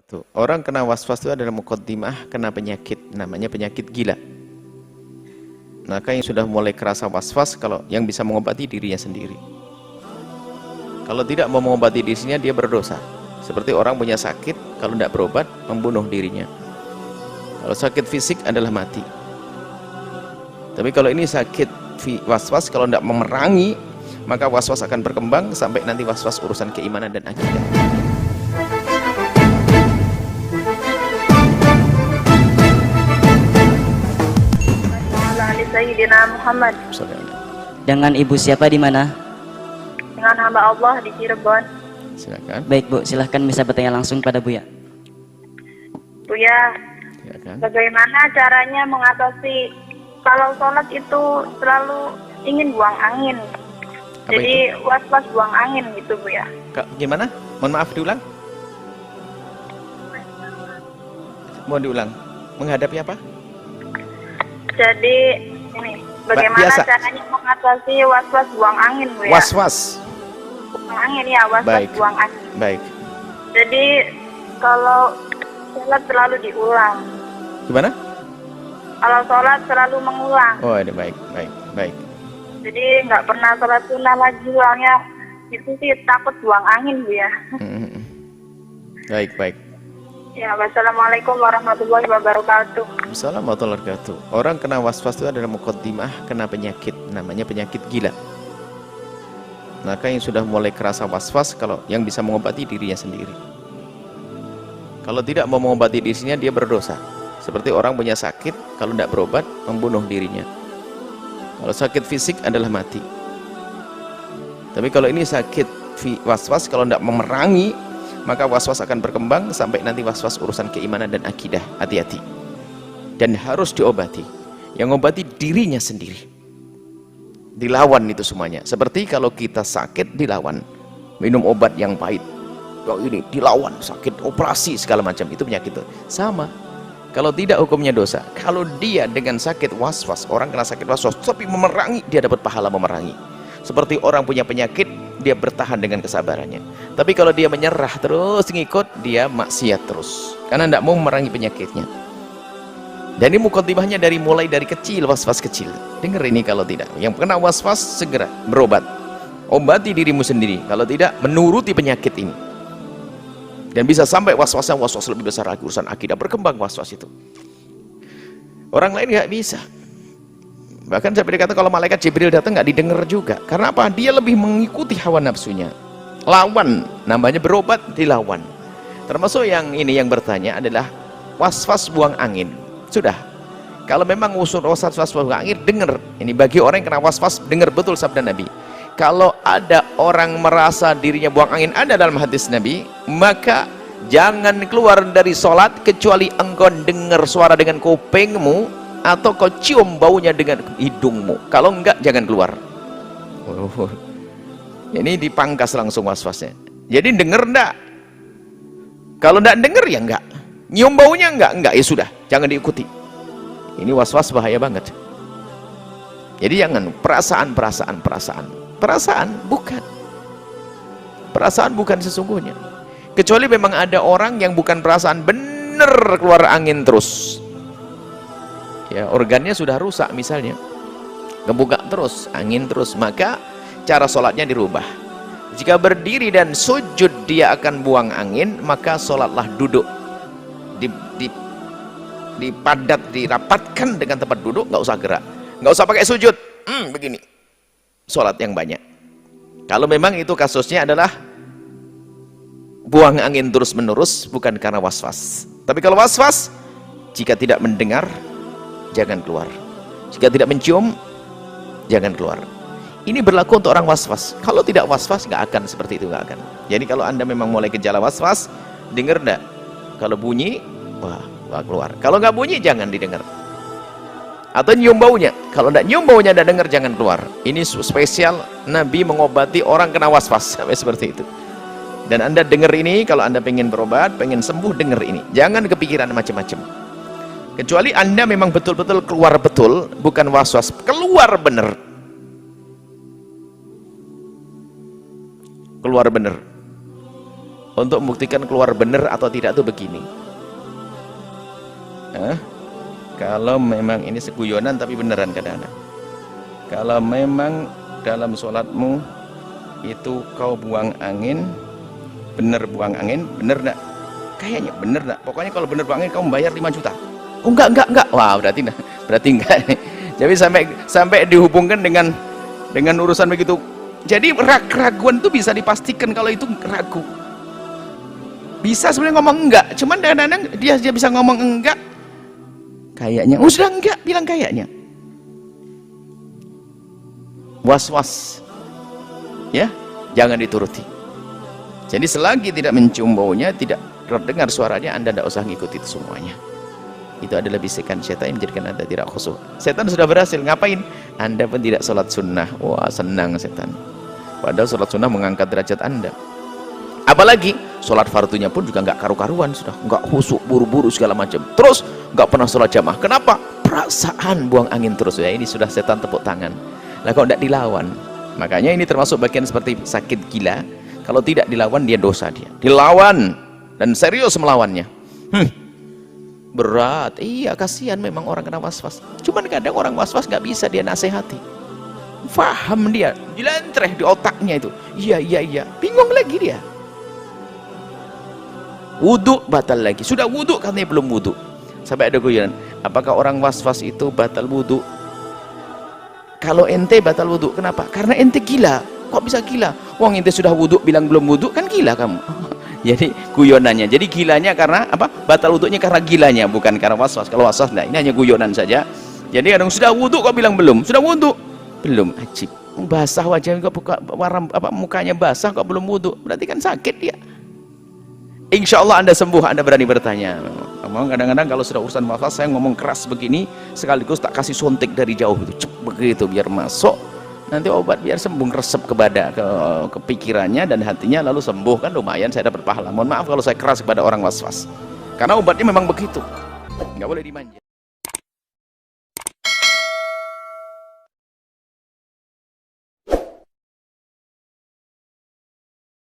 Tuh, orang kena waswas itu adalah muqaddimah kena penyakit, namanya penyakit gila. Maka yang sudah mulai kerasa waswas, kalau yang bisa mengobati dirinya sendiri. Kalau tidak mau mengobati dirinya, dia berdosa. Seperti orang punya sakit, kalau tidak berobat, membunuh dirinya. Kalau sakit fisik adalah mati. Tapi kalau ini sakit waswas, kalau tidak memerangi, maka waswas akan berkembang sampai nanti waswas urusan keimanan dan akidah. Sayyidina Muhammad. Dengan ibu siapa di mana? Dengan hamba Allah di Cirebon. Silakan. Baik Bu, silahkan bisa bertanya langsung pada Buya. Buya, Silakan. bagaimana caranya mengatasi kalau sholat itu selalu ingin buang angin? Apa Jadi was-was buang angin gitu Buya. Gimana? Mohon maaf, diulang. Mohon diulang. Menghadapi apa? Jadi ini bagaimana biasa. caranya mengatasi was-was buang angin Buya? Was-was. Buang angin ya, was-was Baik. buang angin. Baik. Jadi kalau sholat selalu diulang. Gimana? Kalau sholat selalu mengulang. Oh, ini baik, baik, baik. Jadi nggak pernah sholat sunnah lagi, soalnya itu sih takut buang angin Bu ya. Baik, baik. Ya, wassalamualaikum warahmatullahi wabarakatuh. Assalamualaikum warahmatullahi wabarakatuh. Orang kena waswas itu adalah muqaddimah kena penyakit, namanya penyakit gila. Maka yang sudah mulai kerasa waswas, kalau yang bisa mengobati dirinya sendiri. Kalau tidak mau mengobati dirinya, dia berdosa. Seperti orang punya sakit, kalau tidak berobat, membunuh dirinya. Kalau sakit fisik adalah mati. Tapi kalau ini sakit waswas, kalau tidak memerangi, maka waswas akan berkembang sampai nanti waswas urusan keimanan dan akidah. Hati-hati. Dan harus diobati. Yang obati dirinya sendiri. Dilawan itu semuanya. Seperti kalau kita sakit, dilawan. Minum obat yang pahit. Oh, ini dilawan, sakit, operasi segala macam, itu penyakit itu. Sama. Kalau tidak, hukumnya dosa. Kalau dia dengan sakit waswas, orang kena sakit waswas tapi memerangi, dia dapat pahala memerangi. Seperti orang punya penyakit, dia bertahan dengan kesabarannya. Tapi kalau dia menyerah terus ngikut, dia maksiat terus karena tidak mau memerangi penyakitnya. Dan ini muqaddimahnya mulai dari kecil, waswas kecil. Dengar ini, kalau tidak, yang kena waswas segera berobat. Obati dirimu sendiri. Kalau tidak, menuruti penyakit ini. Dan bisa sampai waswasnya waswas lebih besar lagi, urusan akidah, berkembang waswas itu. Orang lain nggak bisa. Bahkan sampai dikata kalau malaikat Jibril datang nggak didengar juga. Karena apa? Dia lebih mengikuti hawa nafsunya. Lawan, namanya berobat, dilawan. Termasuk yang ini yang bertanya adalah waswas buang angin. Sudah. Kalau memang usul waswas buang angin, dengar. Ini bagi orang yang kena waswas, dengar betul sabda Nabi. Kalau ada orang merasa dirinya buang angin, ada dalam hadis Nabi, maka jangan keluar dari sholat kecuali engkau dengar suara dengan kupingmu atau kau cium baunya dengan hidungmu. Kalau enggak, jangan keluar. Ini dipangkas langsung waswasnya. Jadi dengar enggak? Kalau enggak dengar, ya enggak. Nyium baunya enggak, ya sudah, jangan diikuti. Ini waswas bahaya banget. Jadi jangan perasaan bukan sesungguhnya, kecuali memang ada orang yang bukan perasaan, bener keluar angin terus ya, organnya sudah rusak misalnya, kebuka terus, angin terus, maka cara sholatnya dirubah. Jika berdiri dan sujud dia akan buang angin, maka sholatlah duduk, dipadat, dirapatkan dengan tempat duduk, nggak usah gerak, nggak usah pakai sujud, begini sholat yang banyak. Kalau memang itu kasusnya adalah buang angin terus menerus, bukan karena waswas. Tapi kalau waswas, jika tidak mendengar, jangan keluar. Jika tidak mencium, jangan keluar. Ini berlaku untuk orang waswas. Kalau tidak waswas, nggak akan seperti itu, nggak akan. Jadi kalau anda memang mulai gejala waswas, dengar enggak? Kalau bunyi, wah keluar. Kalau nggak bunyi, jangan didengar. Atau nyium baunya. Kalau tidak nyium baunya, tidak dengar, jangan keluar. Ini spesial Nabi mengobati orang kena waswas sampai seperti itu. Dan anda dengar ini, kalau anda pengen berobat, pengen sembuh, dengar ini. Jangan kepikiran macam-macam. Kecuali anda memang betul-betul keluar betul, bukan waswas, keluar bener. Keluar bener. untuk membuktikan keluar benar atau tidak tuh begini. Kalau memang ini seguyonan tapi beneran kadang-kadang. Kalau memang dalam sholatmu itu kau buang angin, bener buang angin, bener enggak? Kayaknya bener enggak? Pokoknya kalau bener buang angin kau membayar 5 juta. Oh enggak. Wah, berarti enggak. Jadi sampai dihubungkan dengan urusan begitu. Jadi keraguan itu bisa dipastikan kalau itu ragu. Bisa sebenarnya ngomong enggak, cuman kadang-kadang dia bisa ngomong enggak. Kayaknya, sudah enggak, bilang kayaknya. Was-was. Ya, jangan dituruti. Jadi selagi tidak mencium baunya, tidak terdengar suaranya, Anda tidak usah ngikuti itu semuanya. Itu adalah bisikan setan yang menjadikan Anda tidak khusyuk. Setan sudah berhasil, ngapain? Anda pun tidak sholat sunnah. Wah, senang setan. Padahal sholat sunnah mengangkat derajat Anda. Apalagi sholat fardunya pun juga nggak karu-karuan, sudah nggak khusyuk, buru-buru segala macam. Terus nggak pernah sholat jamaah. Kenapa? Perasaan buang angin terus. Ya, ini sudah setan tepuk tangan. Lah kok tidak dilawan? Makanya ini termasuk bagian seperti sakit gila. Kalau tidak dilawan, dia dosa dia. Dilawan dan serius melawannya. Berat. Iya, kasihan memang orang kena was-was. Cuman kadang orang was-was nggak bisa dia nasihati. Faham dia, dilentreh di otaknya itu. Iya. Bingung lagi dia. Wudhu batal lagi. Sudah wudhu katanya belum wudhu. Sampai ada guyonan, apakah orang was-was itu batal wudhu? Kalau ente batal wudhu, kenapa? Karena ente gila. Kok bisa gila? Wong ente sudah wudhu bilang belum wudhu, kan gila kamu. Jadi guyonannya. Jadi gilanya karena apa? Batal wudhunya karena gilanya, bukan karena was-was. Kalau was-was, nah ini hanya guyonan saja. Jadi kadang sudah wudhu kok bilang belum. Sudah wudhu belum. Ajib. Basah wajahnya kok buka warna apa mukanya basah kok belum wudhu. Berarti kan sakit dia. Insya Allah Anda sembuh, Anda berani bertanya. Kadang-kadang kalau sudah urusan was-was, saya ngomong keras begini, sekaligus tak kasih suntik dari jauh itu, begitu biar masuk, nanti obat biar sembuh, resep ke pikirannya dan hatinya, lalu sembuh, kan lumayan saya dapat pahala. Mohon maaf kalau saya keras kepada orang was-was, karena obatnya memang begitu, nggak boleh dimanja.